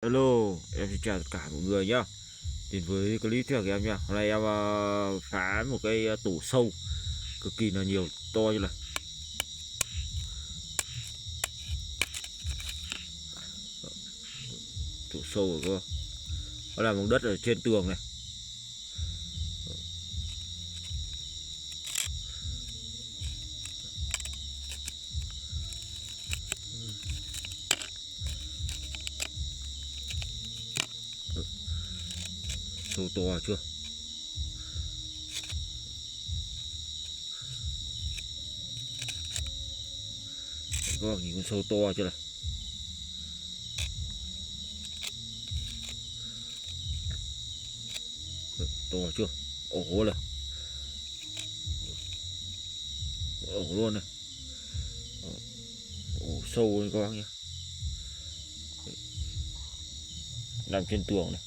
Hello, em xin chào tất cả mọi người nhá. Đến với clip tiếp của em nha. Hôm nay em phá một cái tủ sâu cực kỳ là nhiều, to như này. Tủ sâu của cô. Nó là bằng đất ở trên tường này. Sâu to chưa? Các bạn nhìn con sâu to chưa này? To chưa? Ổ này, ổ luôn này. Ổ sâu này các bác nhé. Nằm trên tường này.